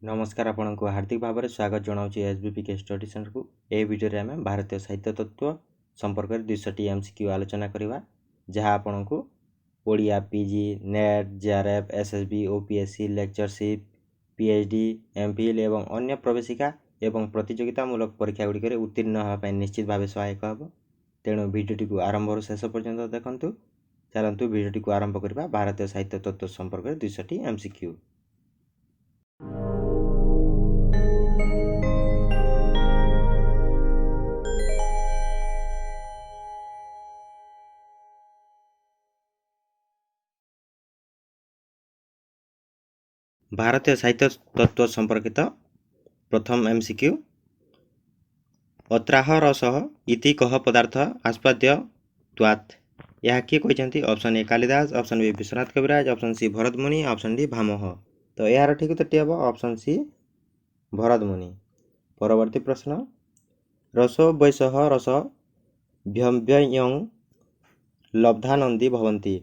नमस्कार आपको हार्दिक भाव में स्वागत जनाऊँ एसबीपी के स्टडी सेंटर को। यह वीडियो आम भारतीय साहित्य तत्व संपर्क में 200 एमसीक्यू आलोचना करवा जहाँ आपण को Odia PG net JRF SSB OPSC lectureship PhD MPhil एवं अन्य प्रवेशिका एवं प्रतियोगितामूलक परीक्षा गुड़िक उत्तीर्ण होगापी निश्चित भाव सहायक हम। तेणु भिडियोटी को आरंभ शेष पर्यंत देखु। चलतु भिडियोटी को आरंभ करवा भारतीय साहित्य तत्व संपर्क में 200 एमसीक्यू। भारतीय साहित्य तत्व संपर्कित प्रथम एमसीक्यू। अत्राह रस इति कह पदार्थ आस्पाद्य त्वात्। यह किए कहते? Option A Kalidas, option B Vishwanath Kaviraj, option C Bharatmuni, option D Bhamaha. तो यार ठीक उत्तर हम ऑप्शन सी भरतमुनि। परवर्ती प्रश्न। रसो वैसह रस व्यव्ययं लब्धानंदी भवन्ति।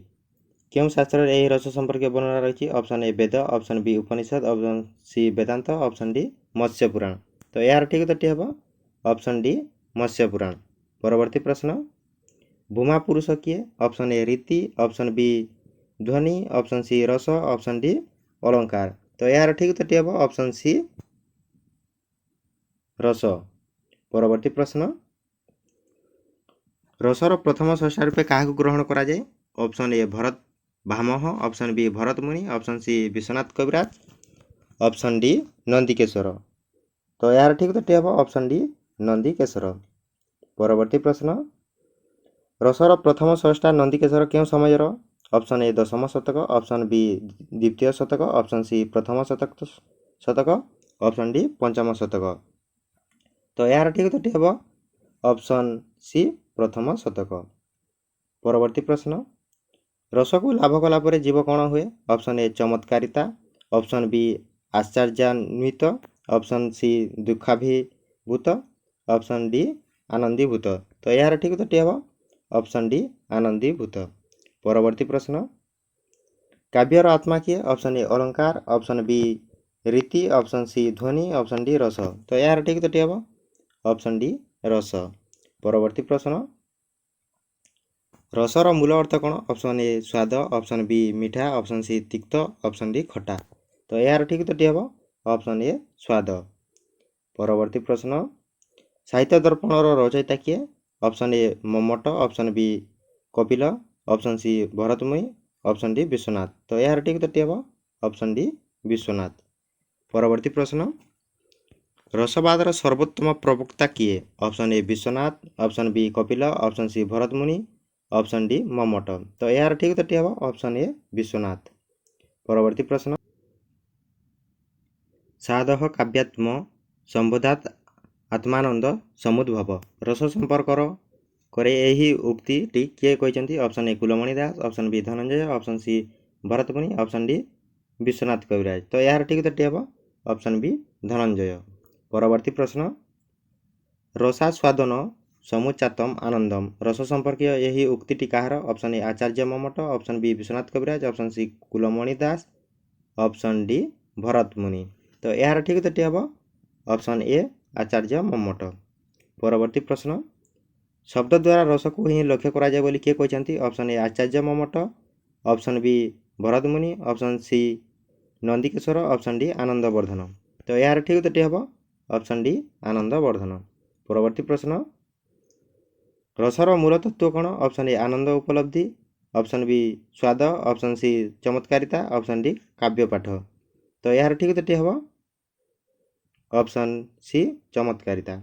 क्यों शास्त्र यही रस संपर्क वर्णना रही? Option A Veda, option B Upanishad, option C Vedanta, option D Matsya Purana. तो यार ठीक उत्तर हम ऑप्शन डी मत्स्य पुराण। परवर्ती प्रश्न। भूमा पुरुष किए? ऑप्शन ए रीति, ऑप्शन बी ध्वनि, ऑप्शन सी रस, ऑप्शन डी अलंकार। तो यार ठीक उत्तर हम ऑप्शन सी रस। परवर्ती प्रश्न। रसर प्रथम स्रष्टा रूपे क्या ग्रहण करा जाए? Option A Bharat Bhamaha, option B Bharatmuni, option C Vishwanath Kaviraj, option D Nandikeshwar. तो यार ठीक उत्तर हम ऑप्शन डी नंदीकेश्वर। परवर्ती प्रश्न। रसर प्रथम स्रष्टा नंदीकेश्वर क्यों समय? ऑप्शन ए दशम शतक, ऑप्शन बी द्वितीय शतक, ऑप्शन सी प्रथम शतक, ऑप्शन डी पंचम शतक। तो यार ठीक उत्तर हम ऑप्शन सी प्रथम शतक। परवर्ती प्रश्न। रस को लाभ कलापर जीव कौन हुए? ऑप्शन ए चमत्कारिता, ऑप्शन बी आश्चर्यान्वित, ऑप्शन सी दुखाभिभूत, ऑप्शन डी आनंदीभूत। तो यार ठीक उत्तर हम ऑप्शन डी आनंदीभूत। परवर्ती प्रश्न। काव्यर आत्मा किए? ऑप्शन ए अलंकार, ऑप्शन बी रीति, ऑप्शन सी ध्वनि, ऑप्शन डी रस। तो यार ठीक उत्तर हम ऑप्शन डी रस। परवर्ती प्रश्न। रसर मूल अर्थ कौन? ऑप्शन ए स्वाद, ऑप्शन बी मीठा, ऑप्शन सी तिक्त, ऑप्शन डी खटा। तो यार ठीक उत्तर हम ऑप्शन ए स्वाद। परवर्ती प्रश्न। साहित्य दर्पणर रचयिता किए? Option A Mammat, option B Kapil, option C Bharatmuni, option D Vishwanath. तो यार ठीक उत्तर हम ऑप्शन डी विश्वनाथ। परवर्ती प्रश्न। रसवादर सर्वोत्तम प्रवक्ता किए? Option A Vishwanath, option B Kapil, option C Bharatmuni, option D Mammat. तो यार ठीक उत्तर हम ऑप्शन ए विश्वनाथ। परवर्ती प्रश्न। साधः काव्यात्म संबोधात आत्मानंद समुद्भव। रस संपर्कर करे यही उक्ति किए कहते? Option A Kulamani Das, option B Dhananjay, option C Bharatmuni, option D Vishwanath Kaviraj. तो यार ठीक उत्तर हम ऑप्शन बी धनंजय। परवर्ती प्रश्न। रसास्वादन समुच्चातम आनंदम। रस संपर्कीय यही उक्ति कହାର? Option A Acharya Mammata, option B Vishwanath Kaviraj, option C Kulamani Das, option D Bharatamuni. तो यार ठीक उत्तर हम ऑप्शन ए आचार्य मम्मट। परवर्ती प्रश्न। शब्द द्वारा रस को ही लक्ष्य करा जाए बोली किए कहते? Option A Acharya Mammata, option B Bharatmuni, option C Nandikeshwar, option D Anandavardhan. तो यार ठीक उत्तर हम ऑप्शन डी आनंदवर्धन। परवर्ती प्रश्न। रसर मूल तत्व कौन? ऑप्शन ए आनंद उपलब्धि, ऑप्शन बी स्वाद, ऑप्शन सी चमत्कारिता, ऑप्शन डी काव्य पाठ। तो यार ठीक उत्तर हम ऑप्शन सी चमत्कारिता।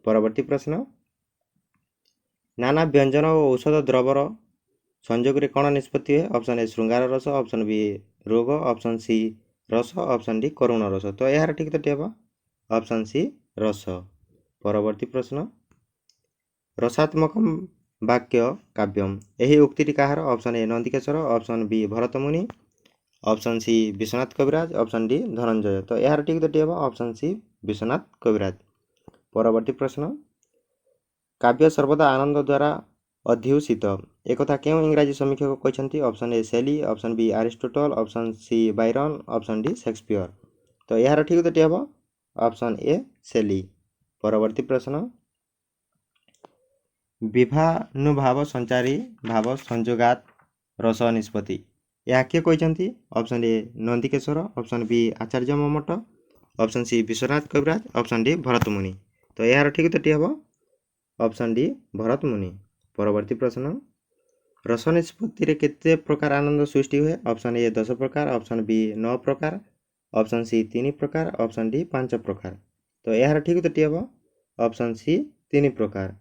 परवर्ती प्रश्न। नाना व्यंजन और औषध द्रवर संयोग में कौन निष्पत्ति है? ऑप्शन ए श्रृंगार रस, ऑप्शन बी रोग, ऑप्शन सी रस, ऑप्शन डी करुण रस। तो यार ठीक उत्तर हम ऑप्शन सी रस। परवर्ती प्रश्न। रसात्मक वाक्य काव्यम यही उक्ति कହାର? Option A Nandikeshwar, option B Bharatmuni, option C Vishwanath Kaviraj, option D Dhananjay. तो यार ठीक उत्तर हम ऑप्शन सी विश्वनाथ कविराज। परवर्ती प्रश्न। काव्य सर्वदा आनंद द्वारा अध्युषित एक क्यों इंग्राजी समीक्षक कहते? Option A Shelley, option B Aristotle, option C Byron, option D Shakespeare. तो यार ठीक उत्तरटी हम ऑप्शन ए सेली। परवर्ती प्रश्न विभानुभाव संचारी भाव संयोगात रस निष्पत्ति यह किए कहते? Option A Nandikeshwar, option B Acharya Mammata, option C Vishwanath Kaviraj, option D Bharat Muni. तो यार ठीक उत्तरटी हम ऑप्शन डी भरत मुनि। परवर्ती प्रश्न रस निष्पत्ति केते प्रकार आनंद सृष्टि हुए? ऑप्शन ए 10 प्रकार, ऑप्शन बी 9 प्रकार, ऑप्शन सी 3 प्रकार, ऑप्शन डी 5 प्रकार। तो यार ठीक उत्तरटी हम ऑप्शन सी 3 प्रकार।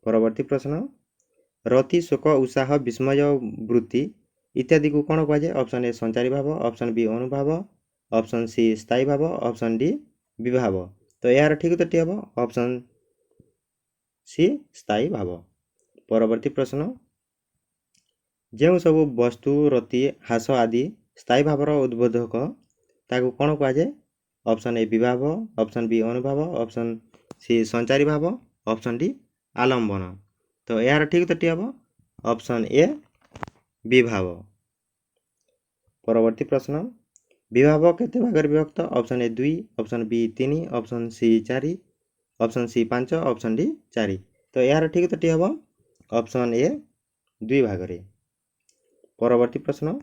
परवर्ती प्रश्न रति शोक उत्साह विस्मय वृत्ति इत्यादि को कौन कहुए? ऑप्शन ए संचारी भाव, ऑप्शन बी अनुभाव, ऑप्शन सी स्थायी भाव, ऑप्शन डी विभाव। तो यार ठीक उत्तरटी हम ऑप्शन सी स्थायी भाव। परवर्ती प्रश्न जो सब वस्तु रति ह्रास आदि स्थायी भावर उद्बोधक ताकू कौन कहुए? ऑप्शन ए विभाव, ऑप्शन बी अनुभाव, ऑप्शन सी संचारी भाव, ऑप्शन डी आलम्बन। तो यार ठीक उत्तरटी हम ऑप्शन ए विभाव। परवर्ती प्रश्न विभाव केते भागर विभक्त? Option A 2, option B 3, option C 4, option C 5, option D 4। तो यार ठीक उत्तरटी हम ऑप्शन ए 2 भागरे। परवर्ती प्रश्न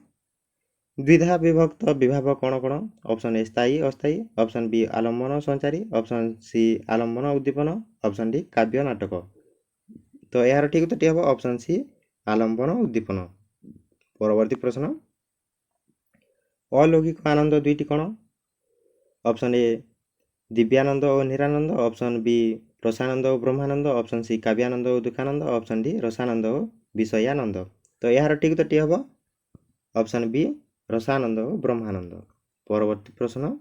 द्विधा विभक्त विभाव कौन कौन? ऑप्शन ए स्थायी अस्थायी, ऑप्शन बी आलम्बन संचारी, ऑप्शन सी आलम्बन उद्दीपन, ऑप्शन डी काव्य नाटक। तो यार ठीक उत्तरटी हम ऑप्शन सी आलम्बन उद्दीपन। परवर्ती प्रश्न अलौकिक आनंद दुईटी कौन? ऑप्शन ए दिव्यानंद और निरानंद, ऑप्शन बी रसानंद और ब्रह्मानंद, ऑप्शन सी काव्यानंद और दुखानंद, ऑप्शन डी रसानंद और विषयानंद। तो यार ठीक उत्तरटी हम ऑप्शन बी रसानंद और ब्रह्मानंद। परवर्ती प्रश्न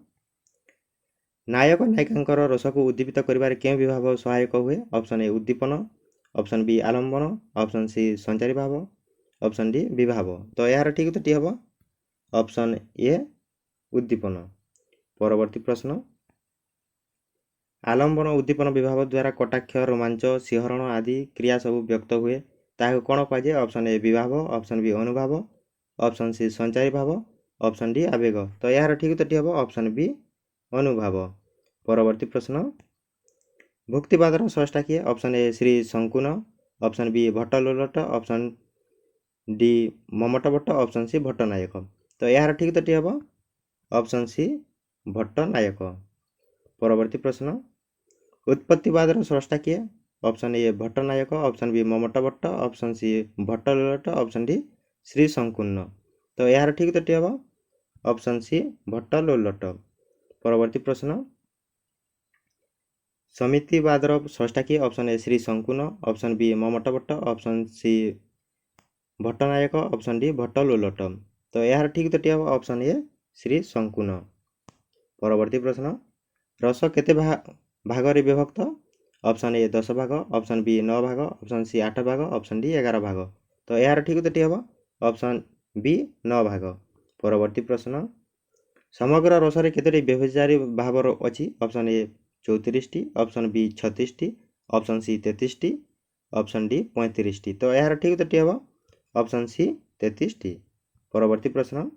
नायक नायिका रस को उद्दीपित करिबार केउं विभाव सहायक हुए? ऑप्शन ए उद्दीपन, ऑप्शन बी आलम्बन, ऑप्शन सी संचारी भाव, ऑप्शन डी विभाव। तो यार ठीक उत्तरटी हम ऑप्शन ए उद्दीपन। परवर्ती प्रश्न आलम्बन उद्दीपन विभाव द्वारा कटाक्ष रोमांच शिहरण आदि क्रिया सब व्यक्त हुए ताकू कौन कहुए? ऑप्शन ए विभाव, ऑप्शन बी अनुभाव, ऑप्शन सी संचारी भाव, ऑप्शन डी आवेग। तो यार ठीक उत्तरटी हम ऑप्शन बी अनुभाव। परवर्ती प्रश्न भुक्तिवादर स्रष्टा किए? Option A Shri Shankun, option B Bhattalollata, option D Mammata Bhatta, option C Bhattanayaka. तो यार ठीक उत्तरटी हम ऑप्शन सी भट्टनायक। परवर्ती प्रश्न उत्पत्तिवादर स्रष्टा किए? Option A Bhattanayaka, option B Mammata Bhatta, option C Bhattalollata, option D Shri Shankun. तो यार ठीक उत्तरटी हम ऑप्शन सी भट्टलोलट। परवर्ती प्रश्न समितिवादर स्रष्टा किए? Option A Shri Shankun, option B Mammata Bhatta, option C Bhattanayaka, option D Bhattalollata. तो यार ठीक उत्तरटी हम ऑप्शन ए श्री शंकुन। परवर्ती प्रश्न रस केते भागरे विभक्त? ऑप्शन ए 10 भाग, ऑप्शन बी 9 भाग, ऑप्शन सी 8 भाग, ऑप्शन डी 11 भाग। तो यार ठीक उत्तरटी हम ऑप्शन बी 9 भाग। परवर्ती प्रश्न समग्र रसरे केतोटी व्यभिचारी भाव अच्छी? ऑप्शन ए 34टी, ऑप्शन बी 36टी, ऑप्शन सी 33टी, ऑप्शन डी 35टी। तो यार ठीक उत्तरटी हम ऑप्शन सी 33टी। परवर्ती प्रश्न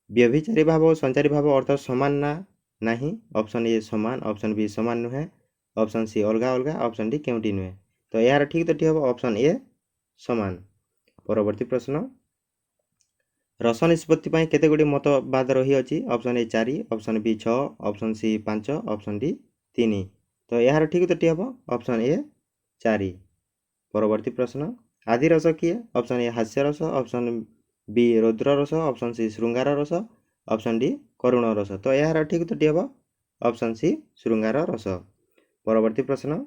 व्यभिचारी भाव और संचारी भाव अर्थ समान ना नहीं? ऑप्शन ए समान, ऑप्शन बी समान नुहे, ऑप्शन सी अलगा अलगा, ऑप्शन डी केउटी नुहे। तो यार ठीक उत्तरटी हम ऑप्शन ए समान। परवर्ती प्रश्न रस निष्पत्ति केते गुडी मतवाद रही अछि? Option A 4, option B 6, option C 5, option D 3। तो यार ठीक उत्तरटी हम ऑप्शन ए 4। परवर्ती प्रश्न आदि रस किए? ऑप्शन ए हास्य रस, ऑप्शन बी रौद्र रस, ऑप्शन सी श्रृंगार रस, ऑप्शन डी करुण रस। तो यार ठीक उत्तरटी हम ऑप्शन सी श्रृंगार रस। परवर्ती प्रश्न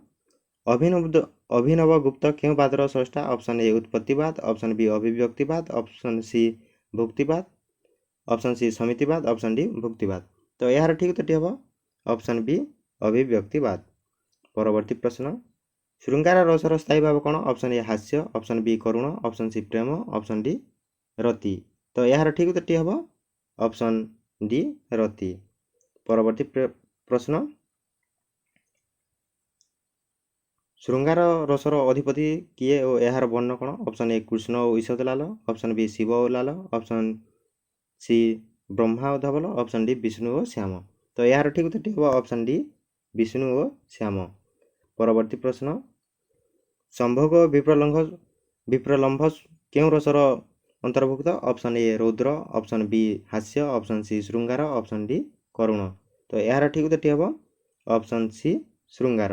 अभिनव गुप्त क्यों वादर स्रष्टा? ऑप्शन ए उत्पत्तिवाद, ऑप्शन बी अभिव्यक्तिवाद, ऑप्शन सी भुक्तिवाद, ऑप्शन सी समितिवाद, ऑप्शन डी भुक्तिवाद। तो यार ठीक उत्तरटी हम ऑप्शन बी अभिव्यक्तिवाद। परवर्ती प्रश्न श्रृंगार रसर स्थायी भाव कौन? ऑप्शन ए हास्य, ऑप्शन बी करुण, ऑप्शन सी प्रेम, ऑप्शन डी रति। तो यार ठीक उत्तरटी हम ऑप्शन डी रति। परवर्ती प्रश्न श्रृंगार रसर अधिपति किए और यार वर्ण कौन? ऑप्शन ए कृष्ण और ईषदलाल, ऑप्शन बी शिव और लाल, ऑप्शन सी ब्रह्मा और धवल, ऑप्शन डी विष्णु और श्याम। तो यार ठीक उत्तरटी हम ऑप्शन डी विष्णु और श्याम। परवर्ती प्रश्न संभोग विप्रलम्भ क्यों रसर अंतर्भुक्त? ऑप्शन ए रौद्र, ऑप्शन बी हास्य, ऑप्शन सी श्रृंगार, ऑप्शन डी करुण। तो यार ठीक उत्तरटी हम ऑप्शन सी श्रृंगार।